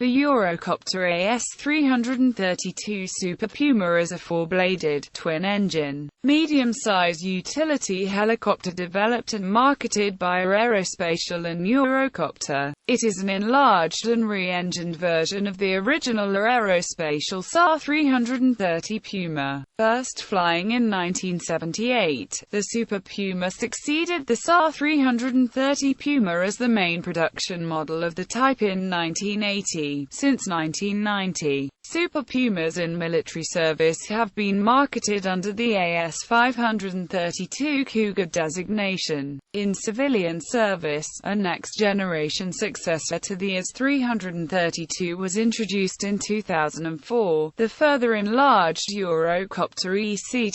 The Eurocopter AS332 Super Puma is a four-bladed, twin-engine, medium-sized utility helicopter developed and marketed by Aérospatiale and Eurocopter. It is an enlarged and re-engined version of the original Aérospatiale SA330 Puma. First flying in 1978, the Super Puma succeeded the SA330 Puma as the main production model of the type in 1980. Since 1990, Super Pumas in military service have been marketed under the AS532 Cougar designation. In civilian service, a next-generation successor to the AS332 was introduced in 2004, the further-enlarged Eurocopter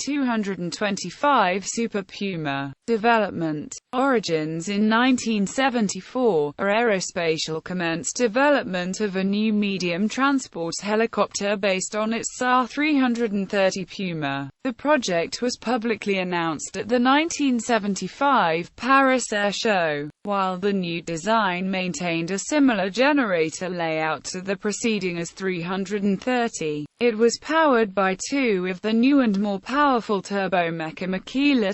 EC225 Super Puma. Development origins in 1974, Aérospatiale commenced development of a new medium transport helicopter based on its SA330 Puma. The project was publicly announced at the 1975 Paris Air Show. While the new design maintained a similar generator layout to the preceding AS330, it was powered by two of the new and more powerful turbomecha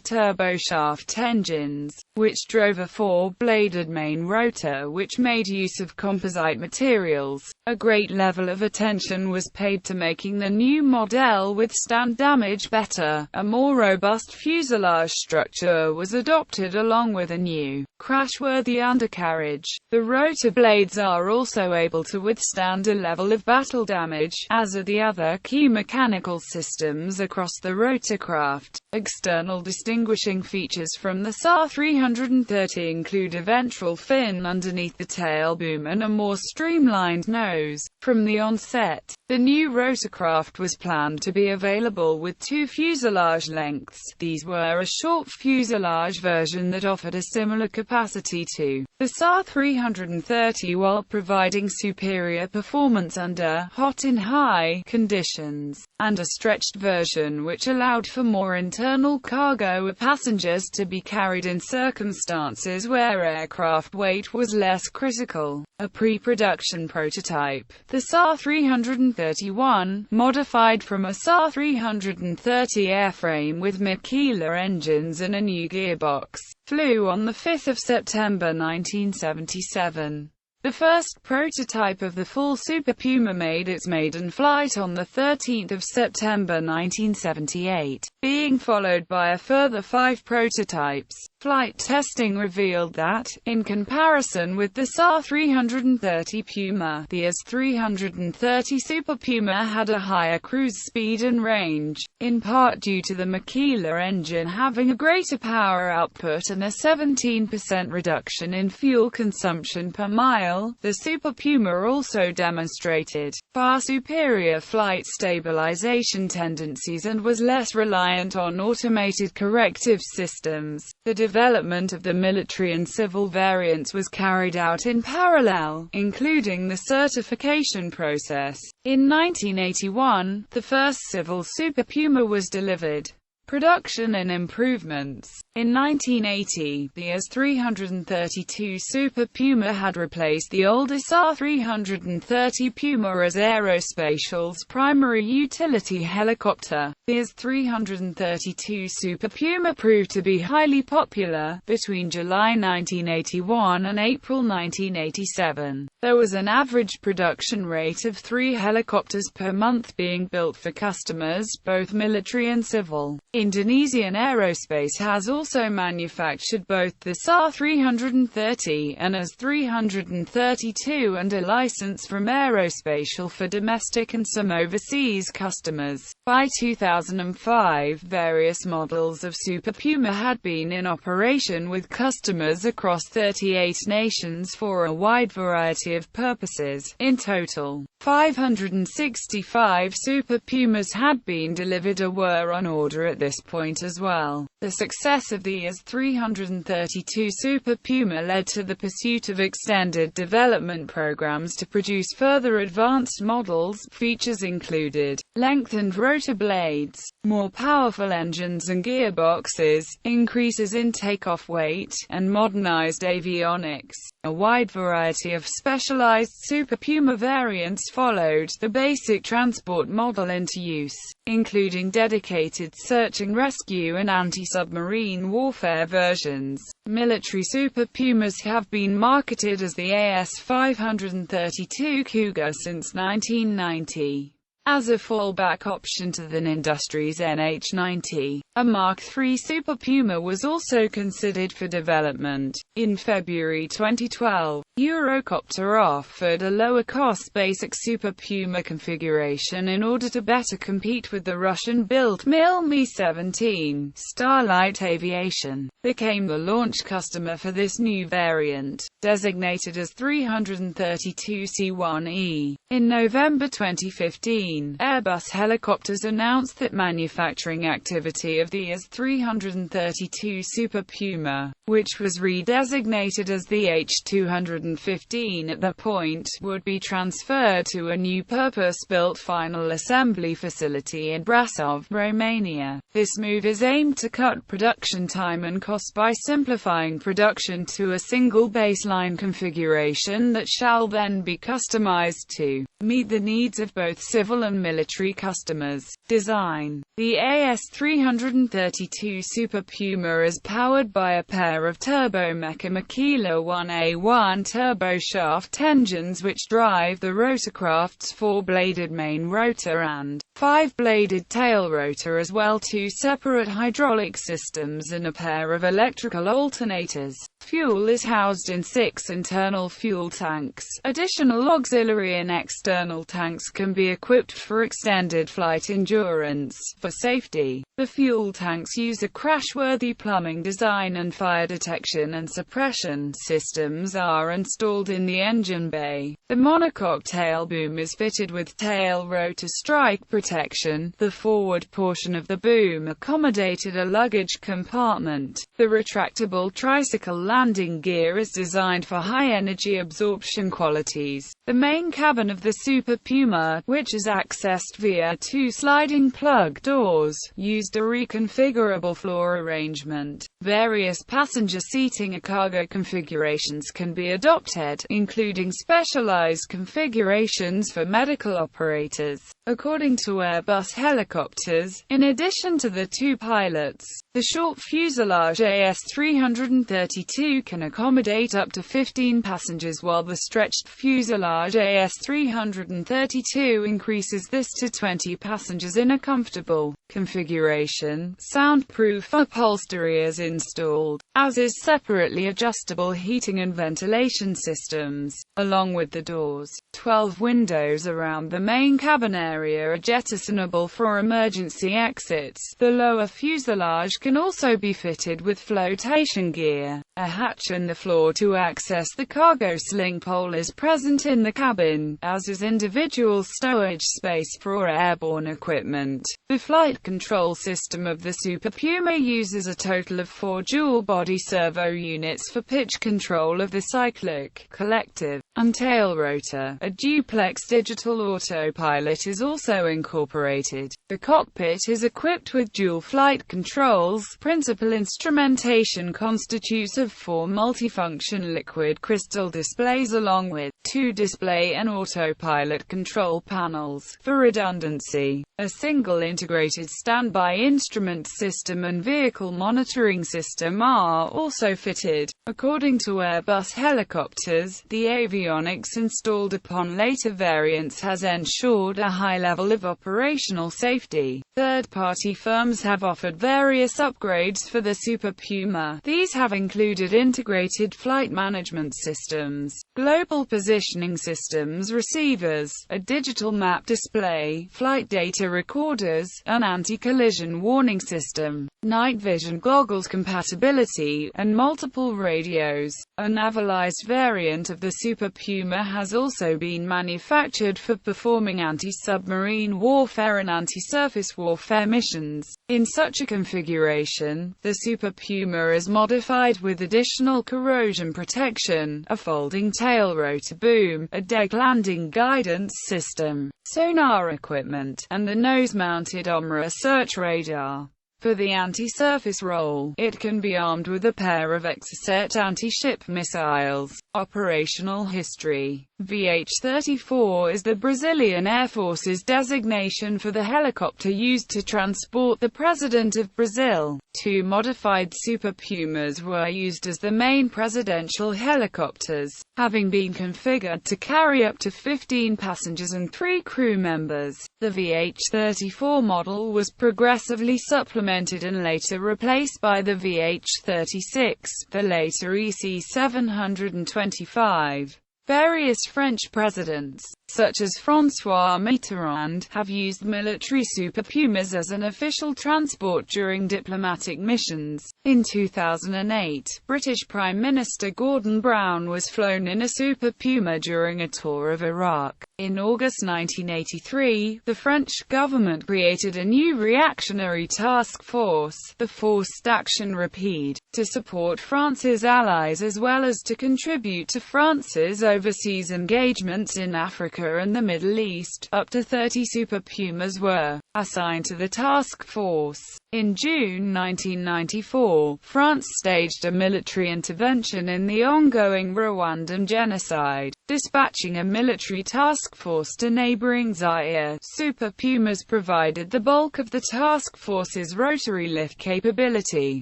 turboshaft engines, which drove a four-bladed main rotor which made use of composite materials. A great level of attention was paid to making the new model withstand damage better. A more robust fuselage structure was adopted along with a new, crash-worthy undercarriage. The rotor blades are also able to withstand a level of battle damage, as are the other key mechanical systems across the rotorcraft. External distinguishing features from the SA330 include a ventral fin underneath the tail boom and a more streamlined nose. From the onset, the new rotorcraft was planned to be available with two fuselage lengths. These were a short fuselage version that offered a similar capacity to the SA330 while providing superior performance under hot and high conditions, and a stretched version which allowed for more internal cargo or passengers to be carried in circumstances where aircraft weight was less critical. A pre-production prototype, the SA331, modified from a SA330 airframe with Mikela engines and a new gearbox, flew on 5 September 1977. The first prototype of the full Super Puma made its maiden flight on 13 September 1978, being followed by a further 5 prototypes. Flight testing revealed that, in comparison with the SA330 Puma, the AS330 Super Puma had a higher cruise speed and range, in part due to the Mikela engine having a greater power output and a 17% reduction in fuel consumption per mile. The Super Puma also demonstrated far superior flight stabilization tendencies and was less reliant on automated corrective systems. The development of the military and civil variants was carried out in parallel, including the certification process. In 1981, the first civil Super Puma was delivered. Production and improvements. In 1980, the AS332 Super Puma had replaced the old AS330 Puma as Aérospatiale's primary utility helicopter. The AS332 Super Puma proved to be highly popular. Between July 1981 and April 1987, there was an average production rate of 3 helicopters per month being built for customers, both military and civil. Indonesian Aerospace has also manufactured both the SA330 and AS332 under license from Aérospatiale for domestic and some overseas customers. By 2005, various models of Super Puma had been in operation with customers across 38 nations for a wide variety of purposes. In total, 565 Super Pumas had been delivered or were on order at this point as well. The success of the AS332 Super Puma led to the pursuit of extended development programs to produce further advanced models. Features included lengthened rotor blades, more powerful engines and gearboxes, increases in takeoff weight, and modernized avionics. A wide variety of specialized Super Puma variants followed the basic transport model into use, including dedicated search and rescue and anti-submarine warfare versions. Military Super Pumas have been marketed as the AS532 Cougar since 1990. As a fallback option to the Industries NH90, a Mark III Super Puma was also considered for development. In February 2012, Eurocopter offered a lower-cost basic Super Puma configuration in order to better compete with the Russian-built Mi-17. Starlight Aviation became the launch customer for this new variant, designated as 332 C1E. In November 2015, Airbus Helicopters announced that manufacturing activity of the AS332 Super Puma, which was redesignated as the H215 at that point, would be transferred to a new purpose-built final assembly facility in Brasov, Romania. This move is aimed to cut production time and cost by simplifying production to a single baseline configuration that shall then be customized to meet the needs of both civil and military customers. Design. The AS332 Super Puma is powered by a pair of Turbomeca Makila 1A1 turboshaft engines which drive the rotorcraft's 4-bladed main rotor and 5-bladed tail rotor, as well two separate hydraulic systems and a pair of electrical alternators. Fuel is housed in 6 internal fuel tanks. Additional auxiliary and external tanks can be equipped for extended flight endurance. For safety, the fuel tanks use a crash-worthy plumbing design, and fire detection and suppression systems are installed in the engine bay. The monocoque tail boom is fitted with tail rotor strike protection. The forward portion of the boom accommodated a luggage compartment. The retractable tricycle landing gear is designed for high energy absorption qualities. The main cabin of the Super Puma, which is accessed via 2 sliding plug doors, used a reconfigurable floor arrangement. Various passenger seating and cargo configurations can be adopted, including specialized configurations for medical operators. According to Airbus Helicopters, in addition to the 2 pilots, the short fuselage AS332 can accommodate up to 15 passengers, while the stretched fuselage AS332 increases this to 20 passengers in a comfortable configuration. Soundproof upholstery is installed, as is separately adjustable heating and ventilation systems, along with the doors. 12 windows around the main cabin area are jettisonable for emergency exits. The lower fuselage can also be fitted with flotation gear. A hatch in the floor to access the cargo sling pole is present in the cabin, as is individual stowage space for airborne equipment. The flight control system of the Super Puma uses a total of 4 dual-body servo units for pitch control of the cyclic, collective, and tail rotor. A duplex digital autopilot is also incorporated. The cockpit is equipped with dual flight controls. Principal instrumentation constitutes of 4 multifunction liquid crystal displays along with 2 display and autopilot control panels. For redundancy, a single integrated standby instrument system and vehicle monitoring system are also fitted. According to Airbus Helicopters, the avionics installed upon later variants has ensured a high level of operational safety. Third-party firms have offered various upgrades for the Super Puma. These have included included integrated flight management systems, global positioning systems receivers, a digital map display, flight data recorders, an anti-collision warning system, night vision goggles compatibility, and multiple radios. A navalized variant of the Super Puma has also been manufactured for performing anti-submarine warfare and anti-surface warfare missions. In such a configuration, the Super Puma is modified with additional corrosion protection, a folding tail rotor boom, a deck landing guidance system, sonar equipment, and the nose-mounted OMRA search radar. For the anti-surface role, it can be armed with a pair of Exocet anti-ship missiles. Operational history. VH-34 is the Brazilian Air Force's designation for the helicopter used to transport the President of Brazil. Two modified Super Pumas were used as the main presidential helicopters, having been configured to carry up to 15 passengers and 3 crew members. The VH-34 model was progressively supplemented and later replaced by the VH-36, the later EC725. Various French presidents, such as François Mitterrand, have used military Super Pumas as an official transport during diplomatic missions. In 2008, British Prime Minister Gordon Brown was flown in a Super Puma during a tour of Iraq. In August 1983, the French government created a new reactionary task force, the Forced Action Rapide, to support France's allies as well as to contribute to France's overseas engagements in Africa and the Middle East. Up to 30 Super Pumas were assigned to the task force. In June 1994, France staged a military intervention in the ongoing Rwandan genocide, dispatching a military task force to neighboring Zaire. Super Pumas provided the bulk of the task force's rotary lift capability,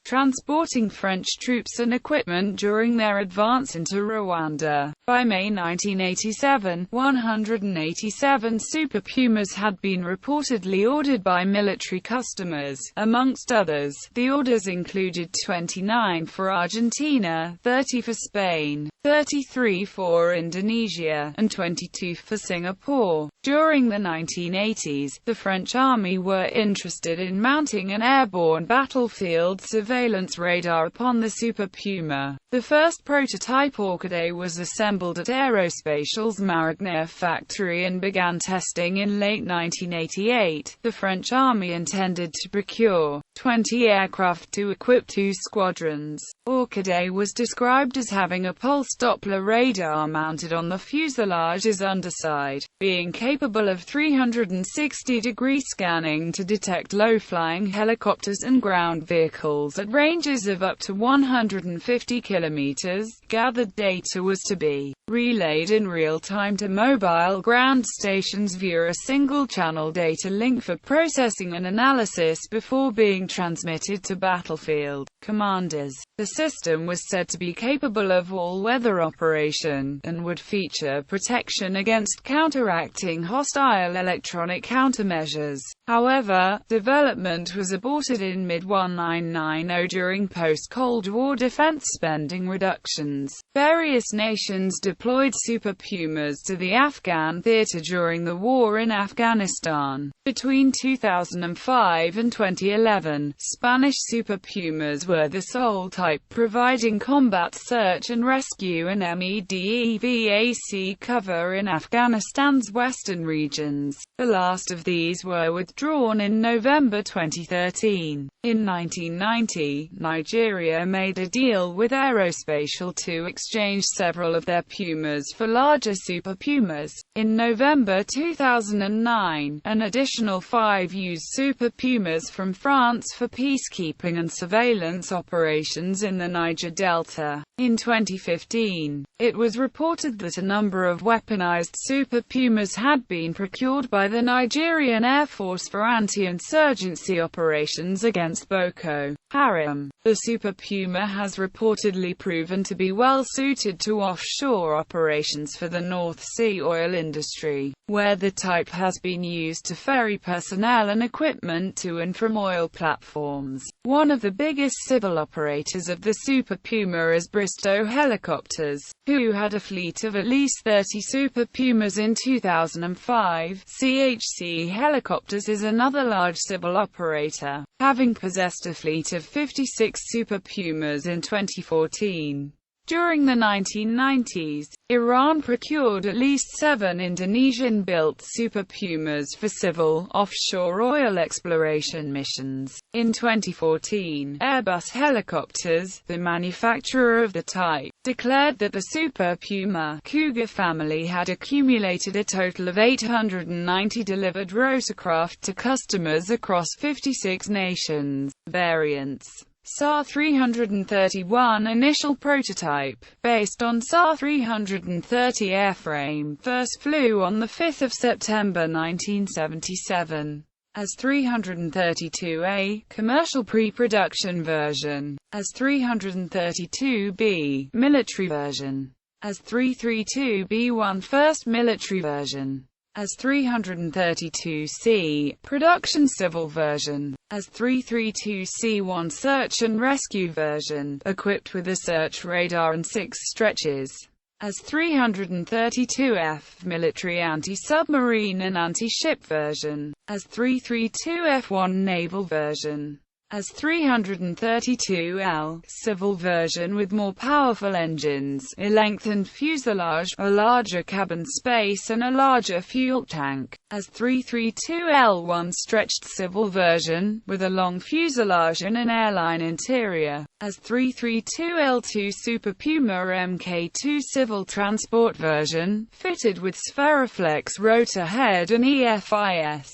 transporting French troops and equipment during their advance into Rwanda. By May 1987, 187 Super Pumas had been reportedly ordered by military customers. Amongst others, the orders included 29 for Argentina, 30 for Spain, 33 for Indonesia, and 22 for Singapore. During the 1980s, the French Army were interested in mounting an airborne battlefield surveillance radar upon the Super Puma. The first prototype Orchidea was assembled at Aérospatiale's Marigny factory and began testing in late 1988. The French Army intended to procure 20 aircraft to equip 2 squadrons. Orchidea was described as having a pulse Doppler radar mounted on the fuselage's underside, being capable of 360-degree scanning to detect low-flying helicopters and ground vehicles at ranges of up to 150 kilometers. Gathered data was to be relayed in real time to mobile ground stations via a single-channel data link for processing and analysis before being transmitted to battlefield commanders. The system was said to be capable of all-weather operation, and would feature protection against counteracting hostile electronic countermeasures. However, development was aborted in mid-1990 during post-Cold War defense spending reductions. Various nations deployed Super Pumas to the Afghan theater during the war in Afghanistan. Between 2005 and 2011, Spanish Super Pumas were the sole type providing combat search and rescue and MEDEVAC cover in Afghanistan's western regions. The last of these were withdrawn in November 2013. In 1990, Nigeria made a deal with Aérospatiale to exchange several of their Pumas for larger Super Pumas. In November 2009, an additional 5 used Super Pumas from France for peacekeeping and surveillance operations in the Niger Delta. In 2015, it was reported that a number of weaponized Super Pumas had been procured by the Nigerian Air Force for anti-insurgency operations against France Boko Haram. The Super Puma has reportedly proven to be well suited to offshore operations for the North Sea oil industry, where the type has been used to ferry personnel and equipment to and from oil platforms. One of the biggest civil operators of the Super Puma is Bristow Helicopters, who had a fleet of at least 30 Super Pumas in 2005. CHC Helicopters is another large civil operator, having possessed a fleet of 56 Super Pumas in 2014. During the 1990s, Iran procured at least 7 Indonesian-built Super Pumas for civil, offshore oil exploration missions. In 2014, Airbus Helicopters, the manufacturer of the type, declared that the Super Puma Cougar family had accumulated a total of 890 delivered rotorcraft to customers across 56 nations. Variants: SA331 initial prototype, based on SA330 airframe, first flew on 5 September 1977. AS332A, commercial pre-production version. AS332B, military version. AS332B1 first military version. AS332C, production civil version. AS332C1 search and rescue version, equipped with a search radar and 6 stretches. AS332F, military anti-submarine and anti-ship version. AS332F1 naval version. AS332L, civil version with more powerful engines, a lengthened fuselage, a larger cabin space and a larger fuel tank. AS332L1 stretched civil version, with a long fuselage and an airline interior. AS332L2 Super Puma Mk2 civil transport version, fitted with Spheriflex rotor head and EFIS.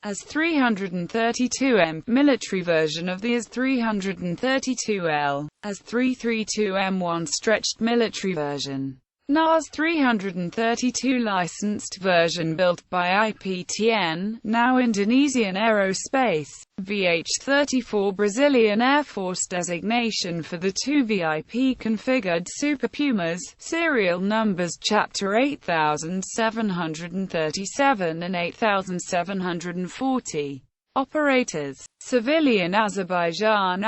AS332M, military version of the AS332L. AS332M1 stretched military version. AS332 licensed version built by IPTN, now Indonesian Aerospace. VH-34 Brazilian Air Force designation for the 2 VIP configured Super Pumas, serial numbers Chapter 8737 and 8740. Operators: Civilian Azerbaijan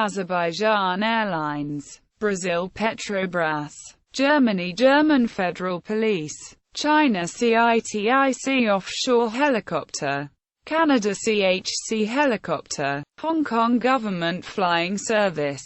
Airlines, Brazil Petrobras, Germany German Federal Police, China CITIC Offshore Helicopter, Canada CHC Helicopter, Hong Kong Government Flying Service,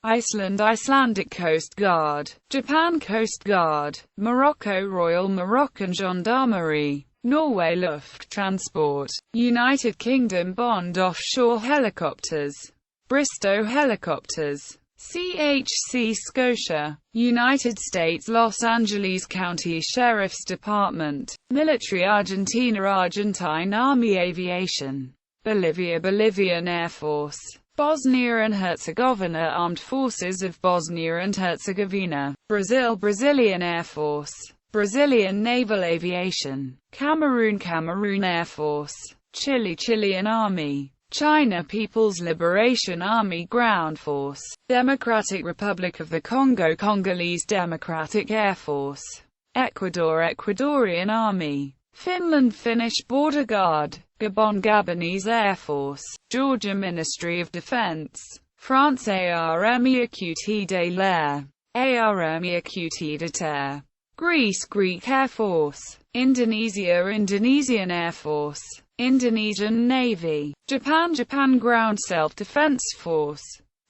Iceland Icelandic Coast Guard, Japan Coast Guard, Morocco Royal Moroccan Gendarmerie, Norway Lufttransport, United Kingdom Bond Offshore Helicopters, Bristow Helicopters, CHC Scotia, United States Los Angeles County Sheriff's Department, Military Argentina Argentine Army Aviation, Bolivia Bolivian Air Force, Bosnia and Herzegovina Armed Forces of Bosnia and Herzegovina, Brazil Brazilian Air Force, Brazilian Naval Aviation, Cameroon Cameroon Air Force, Chile Chilean Army, China People's Liberation Army Ground Force, Democratic Republic of the Congo Congolese Democratic Air Force, Ecuador Ecuadorian Army, Finland Finnish Border Guard, Gabon Gabonese Air Force, Georgia Ministry of Defense, France Armée Écoutée de l'Air, Armée Écoutée de Terre, Greece Greek Air Force, Indonesia Indonesian Air Force, Indonesian Navy, Japan Japan Ground Self-Defense Force,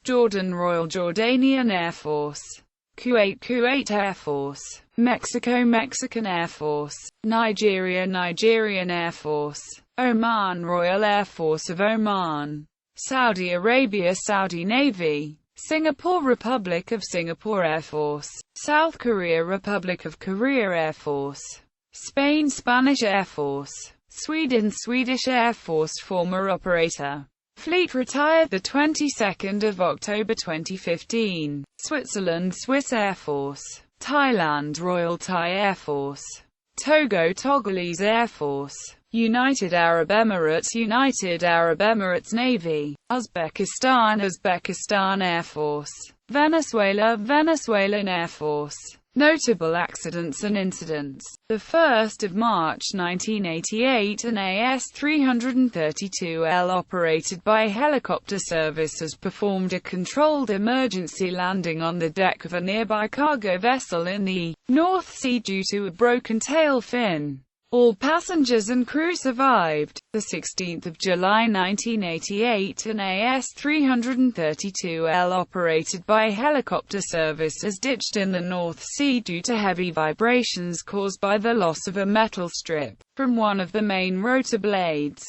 Jordan Royal Jordanian Air Force, Kuwait Kuwait Air Force, Mexico Mexican Air Force, Nigeria Nigerian Air Force, Oman Royal Air Force of Oman, Saudi Arabia Saudi Navy, Singapore Republic of Singapore Air Force, South Korea Republic of Korea Air Force, Spain Spanish Air Force, Sweden Swedish Air Force former operator. Fleet retired the 22nd of October 2015. Switzerland Swiss Air Force, Thailand Royal Thai Air Force, Togo Togolese Air Force, United Arab Emirates, United Arab Emirates Navy, Uzbekistan Air Force, Venezuela, Venezuelan Air Force. Notable accidents and incidents. 1 March 1988, an AS332L operated by helicopter services performed a controlled emergency landing on the deck of a nearby cargo vessel in the North Sea due to a broken tail fin. All passengers and crew survived. 16 July 1988, an AS332L operated by helicopter services ditched in the North Sea due to heavy vibrations caused by the loss of a metal strip from one of the main rotor blades.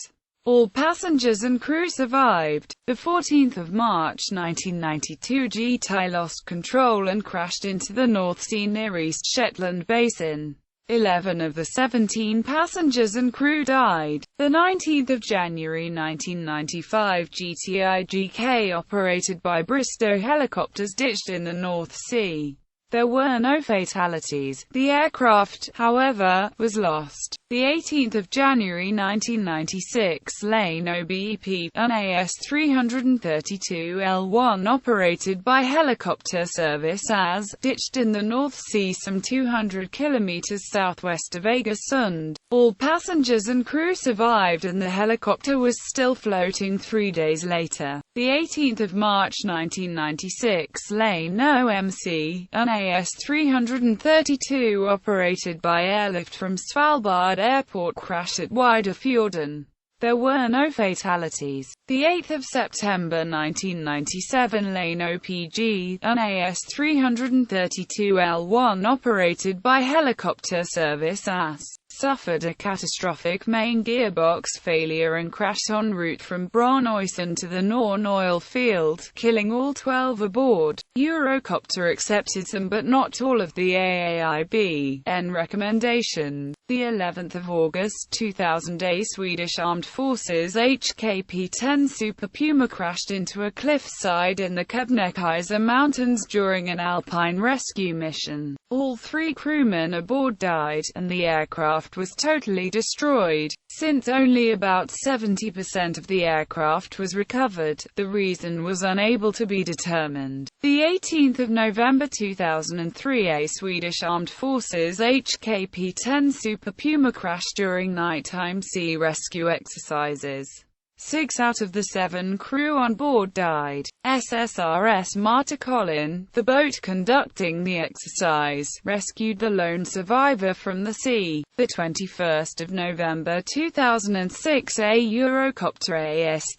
All passengers and crew survived. 14 March 1992, GTI lost control and crashed into the North Sea near East Shetland Basin. 11 of the 17 passengers and crew died. 19 January 1995, GTI GK operated by Bristow helicopters ditched in the North Sea. There were no fatalities. The aircraft, however, was lost. 18 January 1996, Lane OBP, an AS332L1 operated by helicopter service AS, ditched in the North Sea some 200 kilometers southwest of Egersund. All passengers and crew survived and the helicopter was still floating 3 days later. 18 March 1996, Lane OMC, an AS332 operated by airlift from Svalbard Airport crashed at Widefjorden. There were no fatalities. 8 September 1997, Lane OPG, an AS332L1 operated by helicopter service AS, suffered a catastrophic main gearbox failure and crashed en route from Brønnøysund to the Norne oil field, killing all 12 aboard. Eurocopter accepted some but not all of the AAIB's recommendation. The 11th of August 2000, a Swedish Armed Forces HKP-10 Super Puma crashed into a cliffside in the Kebnekaise Mountains during an alpine rescue mission. All 3 crewmen aboard died, and the aircraft was totally destroyed. Since only about 70% of the aircraft was recovered, the reason was unable to be determined. The 18th of November 2003, a Swedish Armed Forces HKP-10 Super Puma crashed during nighttime sea rescue exercises. 6 out of the 7 crew on board died. SSRS Marta Collin, the boat conducting the exercise, rescued the lone survivor from the sea. 21 November 2006, a Eurocopter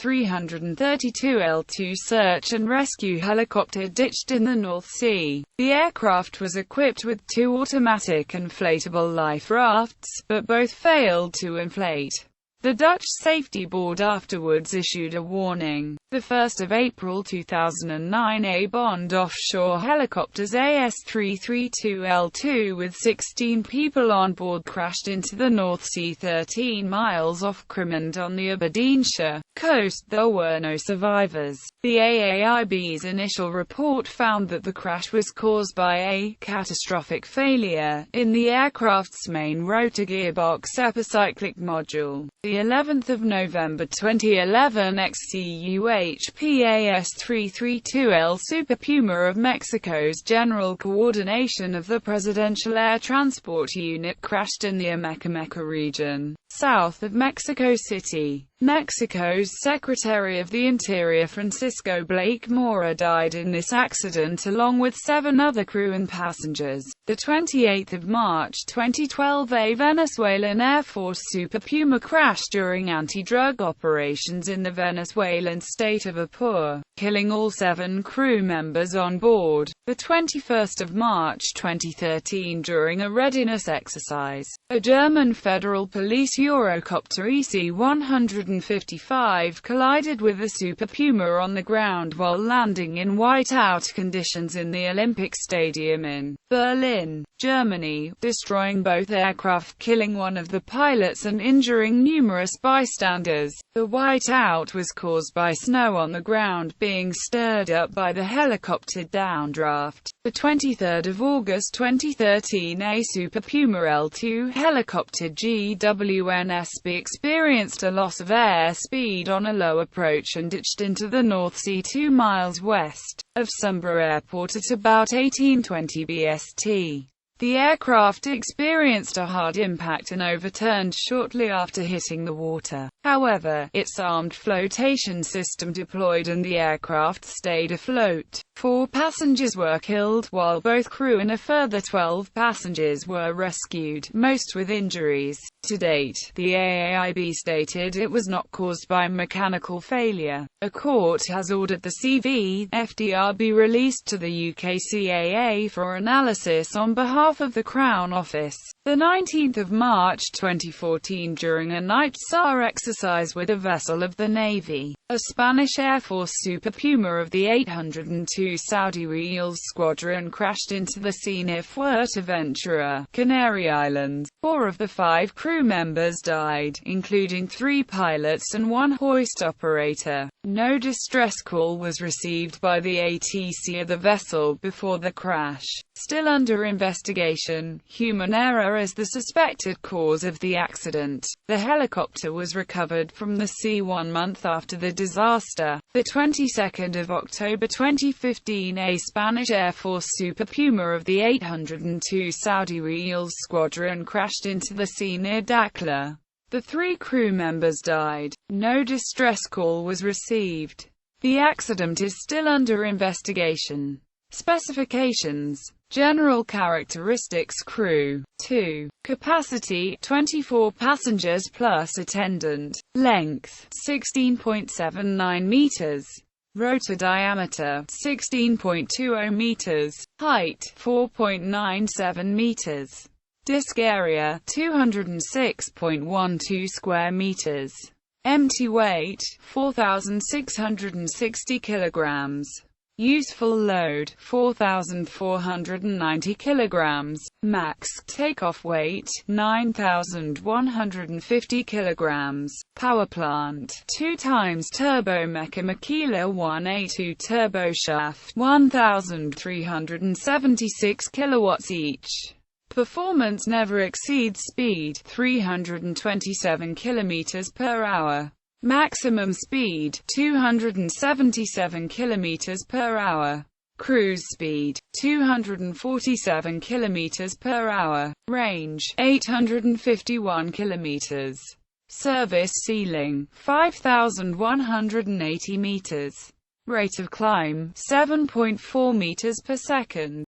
AS332L2 search and rescue helicopter ditched in the North Sea. The aircraft was equipped with 2 automatic inflatable life rafts, but both failed to inflate. The Dutch Safety Board afterwards issued a warning. 1 April 2009, a Bond offshore helicopters AS332L2 with 16 people on board crashed into the North Sea 13 miles off Cremond on the Aberdeenshire coast. There were no survivors. The AAIB's initial report found that the crash was caused by a catastrophic failure in the aircraft's main rotor gearbox epicyclic module. The 11th of November 2011, XCUHP AS332L Super Puma of Mexico's General Coordination of the Presidential Air Transport Unit crashed in the Amecameca region, south of Mexico City. Mexico's Secretary of the Interior Francisco Blake Mora died in this accident along with 7 other crew and passengers. 28 March 2012, a Venezuelan Air Force Super Puma crashed during anti-drug operations in the Venezuelan state of Apure, killing all 7 crew members on board. 21 March 2013, during a readiness exercise, a German Federal Police Eurocopter EC125 155 collided with the Super Puma on the ground while landing in whiteout conditions in the Olympic Stadium in Berlin, Germany, destroying both aircraft, killing one of the pilots and injuring numerous bystanders. The whiteout was caused by snow on the ground being stirred up by the helicopter downdraft. The 23rd of August 2013, a Super Puma L2 helicopter GWNSB experienced a loss of airspeed on a low approach and ditched into the North Sea 2 miles west of Sumburgh Airport at about 18:20 BST. The aircraft experienced a hard impact and overturned shortly after hitting the water. However, its armed flotation system deployed and the aircraft stayed afloat. 4 passengers were killed, while both crew and a further 12 passengers were rescued, most with injuries. To date, the AAIB stated it was not caused by mechanical failure. A court has ordered the CVFDR be released to the UK CAA for analysis on behalf of the Crown Office. The 19th of March 2014, during a night SAR exercise with a vessel of the Navy, a Spanish Air Force Super Puma of the 802 Saudi Reals Squadron crashed into the sea near Fuerteventura, Canary Islands. 4 of the 5 crew members died, including 3 pilots and 1 hoist operator. No distress call was received by the ATC of the vessel before the crash. Still under investigation, human error is the suspected cause of the accident. The helicopter was recovered from the sea 1 month after the disaster. The 22nd of October 2015, a Spanish Air Force Super Puma of the 802 Saudi Reals Squadron crashed into the sea near Dakhla. The 3 crew members died. No distress call was received. The accident is still under investigation. Specifications: general characteristics, crew 2, capacity 24 passengers plus attendant, length 16.79 meters, rotor diameter 16.20 meters, height 4.97 meters, disk area 206.12 square meters, empty weight 4,660 kilograms. Useful load 4,490 kilograms, max takeoff weight 9,150 kilograms, power plant 2 times turbo mecha Makila 1A2 turboshaft 1,376 kilowatts each. Performance never exceeds speed 327 kilometers per hour. Maximum speed 277 kilometers per hour. Cruise speed 247 kilometers per hour. Range 851 kilometers. Service ceiling 5,180 meters. Rate of climb 7.4 meters per second.